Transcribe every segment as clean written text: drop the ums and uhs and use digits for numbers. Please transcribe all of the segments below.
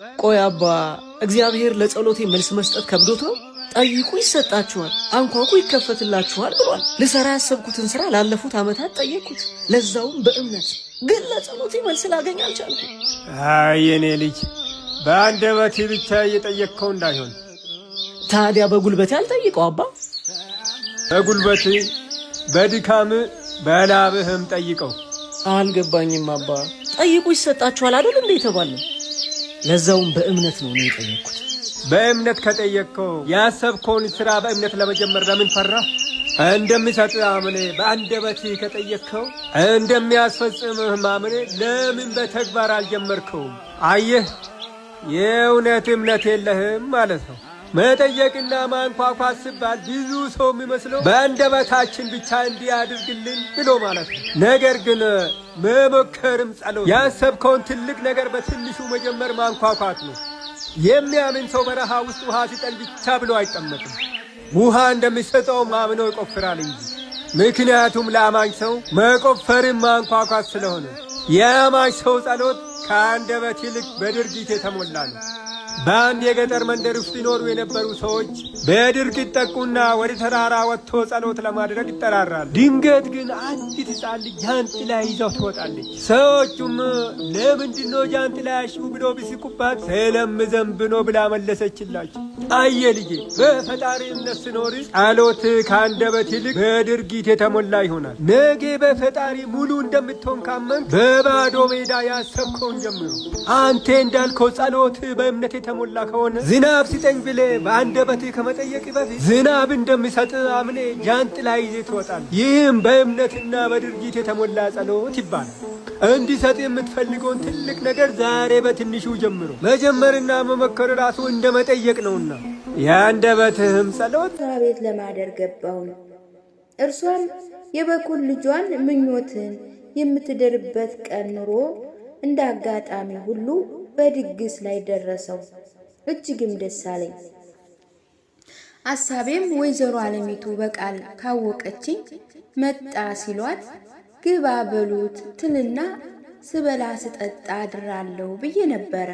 ቆይ አባ እግዚአብሔር ለጸሎቴ መልስ መስጠት ከብዶት ነው? ጠይቁ ይሰጣችኋል፣ አንኳኩ ይከፈትላችኋል ብሏል። ልሰራ ያሰብኩትን ስራ ላለፉት ዓመታት ጠየቅኩት፣ ለዛውም በእምነት ግን ለጸሎቴ መልስ ላገኝ አልቻልኩም። አይ የኔ ልጅ በአንደበቴ ብቻ እየጠየቅከው እንዳይሆን። ታዲያ በጉልበቴ አልጠይቀው አባ? በጉልበቴ በድካም በላብህም ጠይቀው። አልገባኝም አባ። ጠይቁ ይሰጣችኋል አይደል እንዴ የተባለው? ለዛውም በእምነት ነው የጠየቅኩት። በእምነት ከጠየቅከው ያሰብከውን ስራ በእምነት ለመጀመር ለምን ፈራህ? እንደሚሰጥ አምኔ በአንደበት ከጠየቅከው እንደሚያስፈጽምህ ማምኔ ለምን በተግባር አልጀመርከውም? አየህ የእውነት እምነት የለህም ማለት ነው። መጠየቅና ማንኳኳት ሲባል ብዙ ሰው የሚመስለው በአንደበታችን ብቻ እንዲያድርግልን ብሎ ማለት ነው። ነገር ግን መሞከርም ጸሎት፣ ያሰብከውን ትልቅ ነገር በትንሹ መጀመር ማንኳኳት ነው። የሚያምን ሰው በረሃ ውስጥ ውሃ ሲጠል ብቻ ብሎ አይቀመጥም። ውሃ እንደሚሰጠው ማምኖ ይቆፍራል እንጂ። ምክንያቱም ለአማኝ ሰው መቆፈርም ማንኳኳት ስለሆነ የአማኝ ሰው ጸሎት ከአንደበት ይልቅ በድርጊት የተሞላ ነው። በአንድ የገጠር መንደር ውስጥ ይኖሩ የነበሩ ሰዎች በድርቅ ይጠቁና ወደ ተራራ ወጥቶ ጸሎት ለማድረግ ይጠራራሉ። ድንገት ግን አንዲት ሕፃን ልጅ ጃንጥላ ይዛው ትወጣለች። ሰዎቹም ለምንድነው ጃንጥላ ያሽው ብሎ ቢስቁባት ስለምዘንብ ነው ብላ መለሰችላቸው። አየ ልጄ በፈጣሪ እምነት ስኖር ጸሎት ከአንደበት ይልቅ በድርጊት የተሞላ ይሆናል። ነገ በፈጣሪ ሙሉ እንደምትሆን ካመን በባዶ ሜዳ ያሰብከውን ጀምሩ። አንተ እንዳልከው ጸሎት በእምነት የተሞላ ከሆነ ዝናብ ሲጠኝ ብለ በአንደበት ከመጠየቅ በፊት ዝናብ እንደሚሰጥ አምኔ ጃንጥላ ይዘህ ትወጣለህ። ይህም በእምነትና በድርጊት የተሞላ ጸሎት ይባላል። እንዲሰጥ የምትፈልገውን ትልቅ ነገር ዛሬ በትንሹ ጀምሮ መጀመርና መመከር ራሱ እንደ መጠየቅ ነውና የአንደበትህም ጸሎት ቤት ለማደር ገባሁ። እርሷም የበኩር ልጇን ምኞትን የምትደርበት ቀን ኑሮ እንደ አጋጣሚ ሁሉ በድግስ ላይ ደረሰው። እጅግም ደስ አለኝ። አሳቤም ወይዘሮ አለሚቱ በቃል ካወቀችኝ መጣ ሲሏት ግባ በሉት ትልና ስበላ ስጠጣ አድራለሁ ብዬ ነበረ።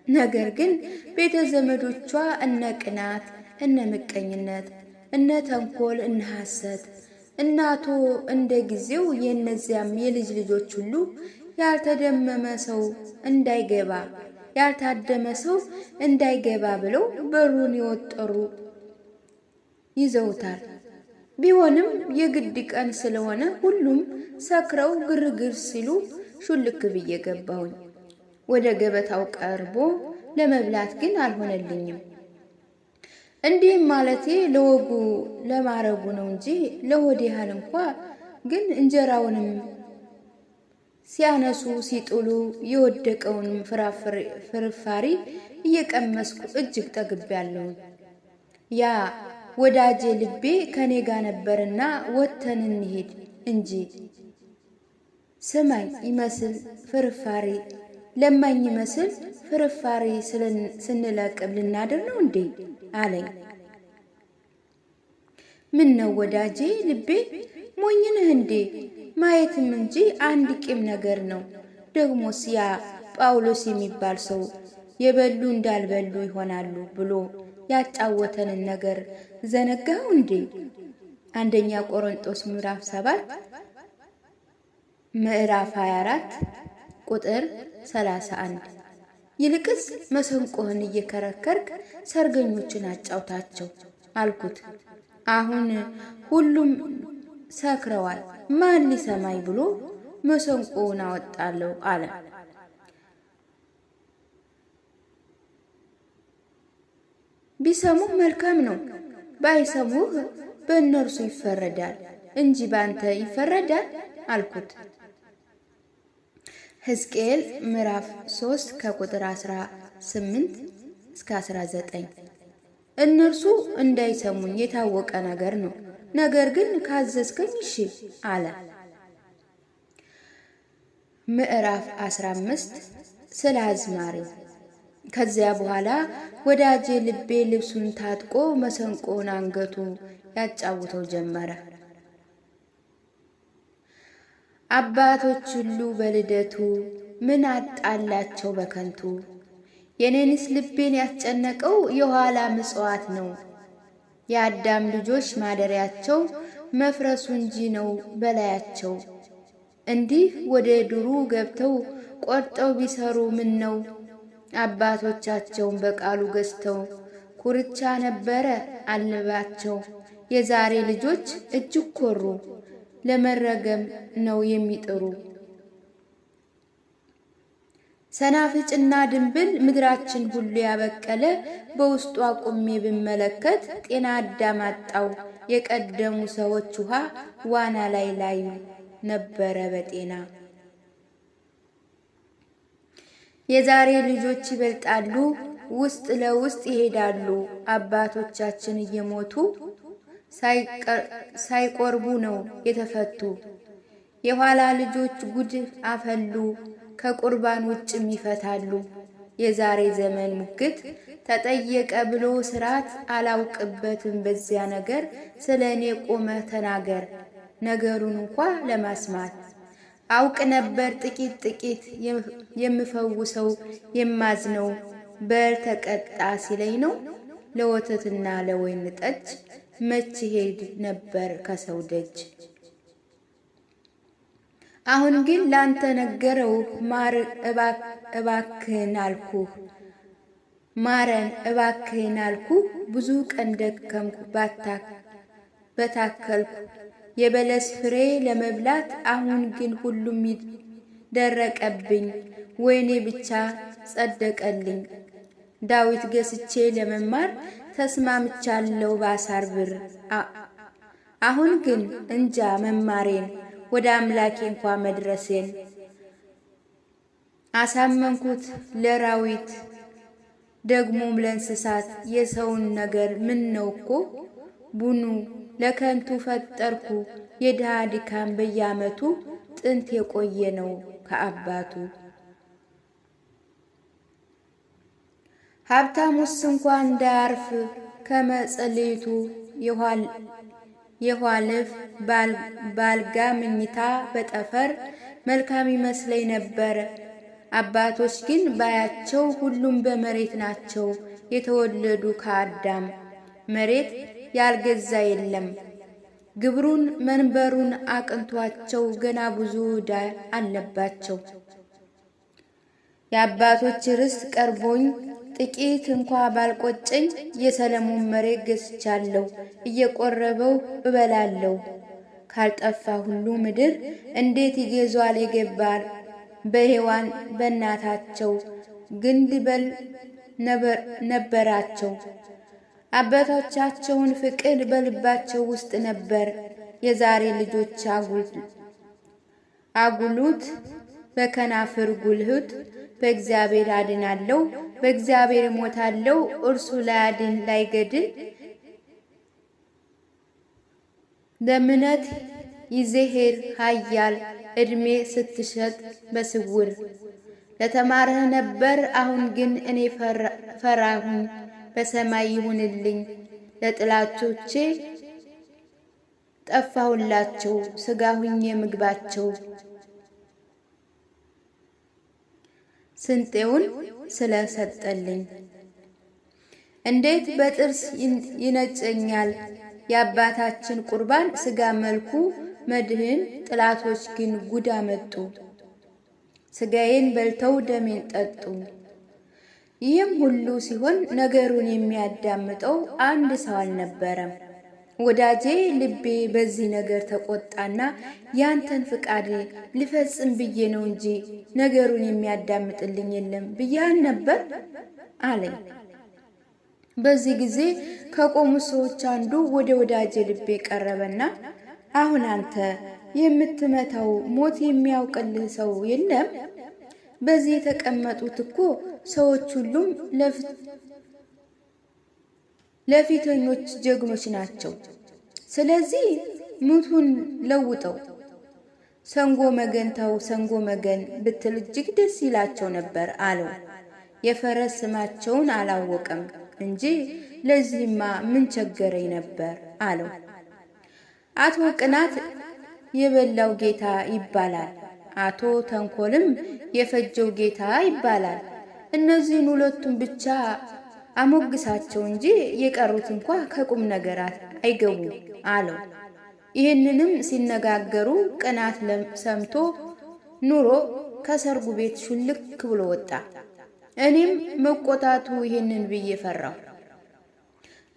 ነገር ግን ቤተ ዘመዶቿ እነ ቅናት፣ እነ ምቀኝነት፣ እነ ተንኮል፣ እነ ሐሰት እናቶ እንደ ጊዜው የእነዚያም የልጅ ልጆች ሁሉ ያልተደመመ ሰው እንዳይገባ ያልታደመ ሰው እንዳይገባ ብለው በሩን የወጠሩ ይዘውታል። ቢሆንም የግድ ቀን ስለሆነ ሁሉም ሰክረው ግርግር ሲሉ ሹልክ ብዬ ገባሁኝ። ወደ ገበታው ቀርቦ ለመብላት ግን አልሆነልኝም። እንዲህም ማለቴ ለወጉ ለማረጉ ነው እንጂ ለሆድ ያህል እንኳ ግን እንጀራውንም ሲያነሱ ሲጥሉ የወደቀውንም ፍርፋሪ እየቀመስኩ እጅግ ጠግቤያለሁ። ያ ወዳጄ ልቤ ከኔ ጋር ነበርና ወተን እንሄድ እንጂ ሰማይ ይመስል ፍርፋሪ ለማኝ ይመስል ፍርፋሪ ስንለቅም ልናድር ነው እንዴ አለኝ። ምን ነው ወዳጄ ልቤ ሞኝነህ እንዴ? ማየትም እንጂ አንድ ቂም ነገር ነው። ደግሞስ ያ ጳውሎስ የሚባል ሰው የበሉ እንዳልበሉ ይሆናሉ ብሎ ያጫወተንን ነገር ዘነጋው እንዴ? አንደኛ ቆሮንቶስ ምዕራፍ 7 ምዕራፍ 24 ቁጥር 31። ይልቅስ መሰንቆህን እየከረከርክ ሰርገኞችን አጫውታቸው አልኩት። አሁን ሁሉም ሰክረዋል፣ ማን ሊሰማኝ ብሎ መሰንቆውን አወጣለሁ አለ። ቢሰሙህ መልካም ነው፣ ባይሰሙህ በእነርሱ ይፈረዳል እንጂ ባንተ ይፈረዳል አልኩት። ሕዝቅኤል ምዕራፍ 3 ከቁጥር 18 እስከ 19። እነርሱ እንዳይሰሙኝ የታወቀ ነገር ነው። ነገር ግን ካዘዝከኝ እሺ አለ። ምዕራፍ 15 ስለ አዝማሪ። ከዚያ በኋላ ወዳጄ ልቤ ልብሱን ታጥቆ መሰንቆን አንገቱ ያጫውተው ጀመረ። አባቶች ሁሉ በልደቱ ምን አጣላቸው በከንቱ የኔንስ ልቤን ያስጨነቀው የኋላ ምጽዋት ነው። የአዳም ልጆች ማደሪያቸው መፍረሱ እንጂ ነው በላያቸው። እንዲህ ወደ ዱሩ ገብተው ቆርጠው ቢሰሩ ምን ነው? አባቶቻቸውን በቃሉ ገዝተው ኩርቻ ነበረ አልባቸው። የዛሬ ልጆች እጅግ ኮሩ፣ ለመረገም ነው የሚጥሩ። ሰናፍጭና ድንብል ምድራችን ሁሉ ያበቀለ በውስጡ አቁሜ ብመለከት ጤና አዳም አጣው። የቀደሙ ሰዎች ውሃ ዋና ላይ ነበረ በጤና። የዛሬ ልጆች ይበልጣሉ፣ ውስጥ ለውስጥ ይሄዳሉ። አባቶቻችን እየሞቱ ሳይቆርቡ ነው የተፈቱ። የኋላ ልጆች ጉድ አፈሉ፣ ከቁርባን ውጭም ይፈታሉ። የዛሬ ዘመን ሙግት ተጠየቀ ብሎ ስርዓት አላውቅበትም በዚያ ነገር። ስለ እኔ ቆመ ተናገር ነገሩን እንኳ ለማስማት። አውቅ ነበር ጥቂት ጥቂት የምፈውሰው የማዝነው። በል ተቀጣ ሲለኝ ነው ለወተትና ለወይን ጠጅ። መች ሄድ ነበር ከሰው ደጅ። አሁን ግን ላንተ ነገረው ማር እባክህን አልኩህ። ማረን እባክህን አልኩህ። ብዙ ቀን ደከምኩ በታከልኩ የበለስ ፍሬ ለመብላት። አሁን ግን ሁሉም ደረቀብኝ፣ ወይኔ ብቻ ጸደቀልኝ። ዳዊት ገስቼ ለመማር ተስማምቻለሁ ባሳር ብር። አሁን ግን እንጃ መማሬን፣ ወደ አምላኬ እንኳ መድረሴን። አሳመንኩት ለራዊት ደግሞም ለእንስሳት። የሰውን ነገር ምን ነው እኮ ቡኑ ለከንቱ ፈጠርኩ። የድሃ ድካም በየዓመቱ ጥንት የቆየ ነው ከአባቱ። ሀብታሙስ እንኳ እንዳያርፍ ከመጸለይቱ የኋልፍ ባልጋ ምኝታ በጠፈር መልካም ይመስለኝ ነበር። አባቶች ግን ባያቸው ሁሉም በመሬት ናቸው የተወለዱ ከአዳም። መሬት ያልገዛ የለም ግብሩን መንበሩን አቅንቷቸው ገና ብዙ ዕዳ አለባቸው። የአባቶች ርስት ቀርቦኝ ጥቂት እንኳ ባልቆጨኝ የሰለሞን መሬት ገዝቻለሁ እየቆረበው እበላለሁ። ካልጠፋ ሁሉ ምድር እንዴት ይገዟል የገባር በሔዋን በእናታቸው ግንድ በል ነበራቸው። አባቶቻቸውን ፍቅር በልባቸው ውስጥ ነበር። የዛሬ ልጆች አጉሉት በከናፍር ጉልሁት። በእግዚአብሔር አድናለሁ በእግዚአብሔር እሞታለሁ እርሱ ላያድን ላይገድል። ለምነት ይዘሄር ኃያል ዕድሜ ስትሸጥ በስውር። ለተማርህ ነበር አሁን ግን እኔ ፈራሁኝ። በሰማይ ይሁንልኝ ለጥላቶቼ ጠፋሁላቸው ሥጋ ሁኜ ምግባቸው። ስንጤውን ስለሰጠልኝ እንዴት በጥርስ ይነጨኛል የአባታችን ቁርባን ሥጋ መልኩ መድህን። ጥላቶች ግን ጉዳ መጡ ሥጋዬን በልተው ደሜን ጠጡ። ይህም ሁሉ ሲሆን ነገሩን የሚያዳምጠው አንድ ሰው አልነበረም። ወዳጄ ልቤ በዚህ ነገር ተቆጣና ያንተን ፍቃድ ልፈጽም ብዬ ነው እንጂ ነገሩን የሚያዳምጥልኝ የለም ብያል ነበር አለኝ። በዚህ ጊዜ ከቆሙ ሰዎች አንዱ ወደ ወዳጄ ልቤ ቀረበና አሁን አንተ የምትመታው ሞት የሚያውቅልህ ሰው የለም? በዚህ የተቀመጡት እኮ ሰዎች ሁሉም ለፊተኞች ጀግኖች ናቸው። ስለዚህ ሙቱን ለውጠው ሰንጎ መገንታው ሰንጎ መገን ብትል እጅግ ደስ ይላቸው ነበር አለው። የፈረስ ስማቸውን አላወቀም እንጂ ለዚህማ ምን ቸገረኝ ነበር አለው። አቶ ቅናት የበላው ጌታ ይባላል፣ አቶ ተንኮልም የፈጀው ጌታ ይባላል። እነዚህን ሁለቱን ብቻ አሞግሳቸው እንጂ የቀሩት እንኳ ከቁም ነገራት አይገቡም አለው። ይህንንም ሲነጋገሩ ቅናት ሰምቶ ኑሮ ከሰርጉ ቤት ሹልክ ብሎ ወጣ። እኔም መቆጣቱ ይህንን ብዬ ፈራሁ።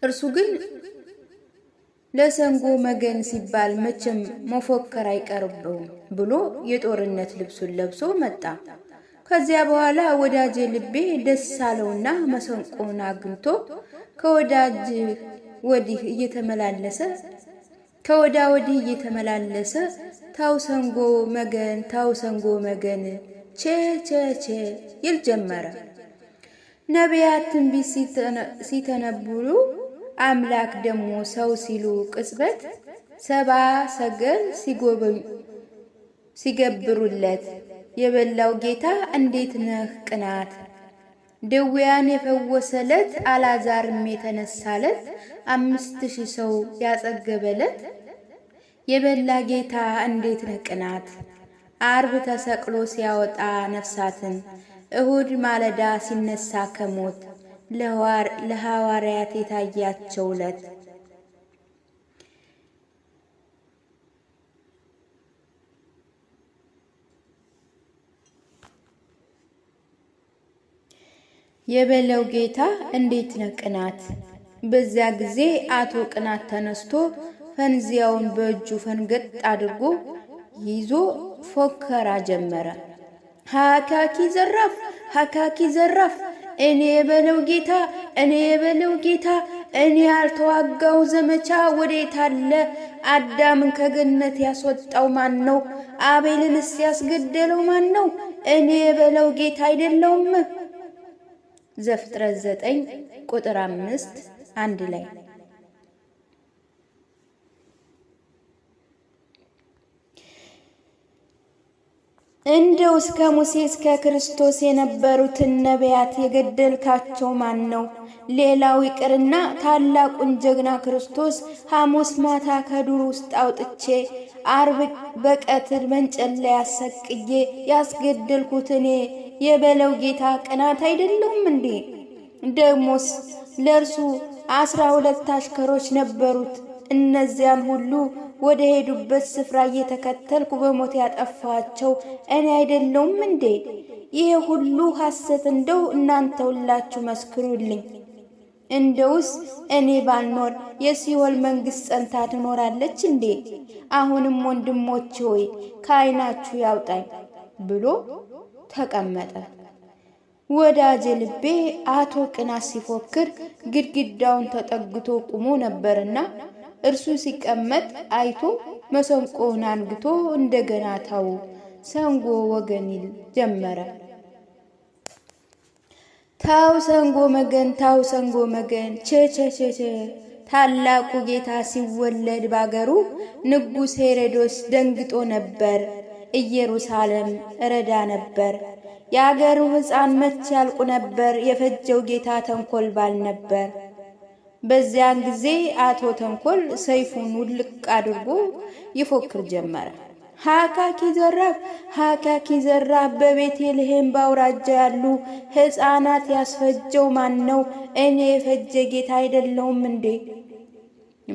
እርሱ ግን ለሰንጎ መገን ሲባል መቼም መፎከር አይቀርበውም ብሎ የጦርነት ልብሱን ለብሶ መጣ። ከዚያ በኋላ ወዳጄ ልቤ ደስ አለውና መሰንቆን አግኝቶ ከወዳጅ ወዲህ እየተመላለሰ ታው ሰንጎ መገን ታው ሰንጎ መገን ቼ ቼ ቼ ይል ጀመረ። ነቢያት ትንቢት ሲተነብዩ አምላክ ደግሞ ሰው ሲሉ ቅጽበት ሰባ ሰገል ሲገብሩለት የበላው ጌታ እንዴት ነህ ቅናት ደዌያን የፈወሰለት አልዓዛርም የተነሳለት 5000 ሰው ያጸገበለት የበላ ጌታ እንዴት ነህ ቅናት አርብ ተሰቅሎ ሲያወጣ ነፍሳትን እሁድ ማለዳ ሲነሳ ከሞት ለሐዋርያት የታያቸው ዕለት የበለው ጌታ እንዴት ነህ ቅናት። በዚያ ጊዜ አቶ ቅናት ተነስቶ ፈንዚያውን በእጁ ፈንገጥ አድርጎ ይዞ ፎከራ ጀመረ። ሀካኪ ዘራፍ ሀካኪ ዘራፍ እኔ የበለው ጌታ እኔ የበለው ጌታ እኔ ያልተዋጋው ዘመቻ ወዴት አለ? አዳምን ከገነት ያስወጣው ማን ነው? አቤልንስ ያስገደለው ማን ነው? እኔ የበለው ጌታ አይደለውም? ዘፍጥረት 9 ቁጥር 5 አንድ ላይ እንደው እስከ ሙሴ እስከ ክርስቶስ የነበሩትን ነቢያት የገደልካቸው ማን ነው? ሌላው ይቅርና ታላቁን ጀግና ክርስቶስ ሐሙስ ማታ ከዱር ውስጥ አውጥቼ አርብ በቀትር በእንጨት ላይ አሰቅዬ ያስገደልኩት እኔ የበለው ጌታ ቅናት አይደለሁም እንዴ? ደሞስ ለእርሱ 12 አሽከሮች ነበሩት። እነዚያን ሁሉ ወደ ሄዱበት ስፍራ እየተከተልኩ በሞት ያጠፋቸው እኔ አይደለሁም እንዴ? ይሄ ሁሉ ሐሰት እንደው እናንተ ሁላችሁ መስክሩልኝ። እንደውስ እኔ ባልኖር የሲኦል መንግሥት ጸንታ ትኖራለች እንዴ? አሁንም ወንድሞቼ ሆይ ከዓይናችሁ ያውጣኝ ብሎ ተቀመጠ። ወዳጄ ልቤ አቶ ቅናት ሲፎክር ግድግዳውን ተጠግቶ ቆሞ ነበርና እርሱ ሲቀመጥ አይቶ መሰንቆውን አንግቶ እንደገና ታው ሰንጎ ወገን ይል ጀመረ። ታው ሰንጎ መገን ታው ሰንጎ መገን ቸቸቸቸ ታላቁ ጌታ ሲወለድ ባገሩ ንጉሥ ሄሮድስ ደንግጦ ነበር። ኢየሩሳሌም ረዳ ነበር። የአገሩ ሕፃን መች ያልቁ ነበር። የፈጀው ጌታ ተንኮል ባል ነበር። በዚያን ጊዜ አቶ ተንኮል ሰይፉን ውልቅ አድርጎ ይፎክር ጀመረ። ሀካኪ ዘራፍ ሀካኪ ዘራፍ በቤተልሔም ባውራጃ ያሉ ሕፃናት ያስፈጀው ማን ነው? እኔ የፈጀ ጌታ አይደለሁም እንዴ?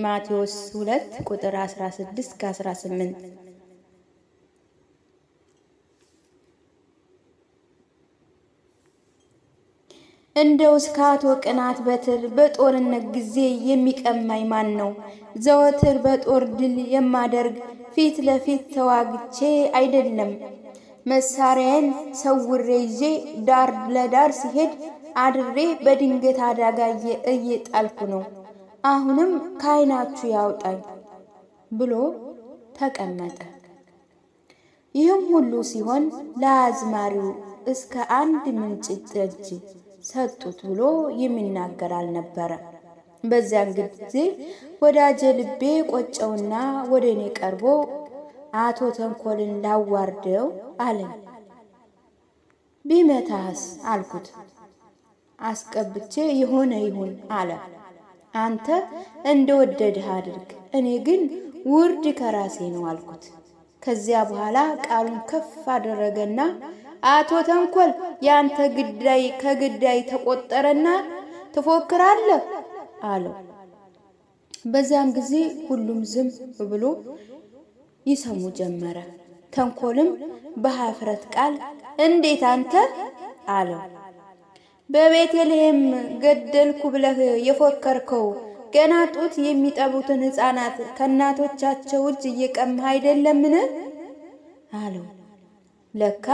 ማቴዎስ 2 ቁጥር 16-18 እንደው እስከ አቶ ቅናት በትር በጦርነት ጊዜ የሚቀማኝ ማን ነው? ዘወትር በጦር ድል የማደርግ ፊት ለፊት ተዋግቼ አይደለም። መሳሪያን ሰውሬ ይዤ ዳር ለዳር ሲሄድ አድሬ በድንገት አደጋ እየጣልኩ ነው። አሁንም ከዓይናችሁ ያውጣኝ ብሎ ተቀመጠ። ይህም ሁሉ ሲሆን ለአዝማሪው እስከ 1 ምንጭ ጠጅ ሰጡት ብሎ የሚናገር አልነበረ። በዚያን ጊዜ ወዳጄ ልቤ ቆጨውና ወደ እኔ ቀርቦ አቶ ተንኮልን ላዋርደው አለኝ። ቢመታስ አልኩት። አስቀብቼ የሆነ ይሁን አለ። አንተ እንደወደድህ አድርግ፣ እኔ ግን ውርድ ከራሴ ነው አልኩት። ከዚያ በኋላ ቃሉን ከፍ አደረገና አቶ ተንኮል ያንተ ግዳይ ከግዳይ ተቆጠረና ትፎክራለህ አለው። በዛም ጊዜ ሁሉም ዝም ብሎ ይሰሙ ጀመረ። ተንኮልም በሀፍረት ቃል እንዴት አንተ አለው። በቤተልሔም ገደልኩ ብለህ የፎከርከው ገና ጡት የሚጠቡትን ሕፃናት ከእናቶቻቸው እጅ እየቀማህ አይደለምን አለው። ለካ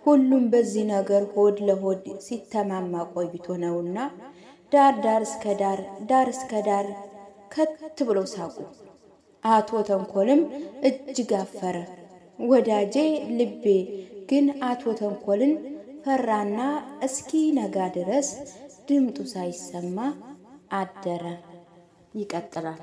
ሁሉም በዚህ ነገር ሆድ ለሆድ ሲተማማ ቆይቶ ነውና ዳር እስከ ዳር ከት ብለው ሳቁ። አቶ ተንኮልም እጅግ አፈረ። ወዳጄ ልቤ ግን አቶ ተንኮልን ፈራና እስኪ ነጋ ድረስ ድምጡ ሳይሰማ አደረ። ይቀጥላል።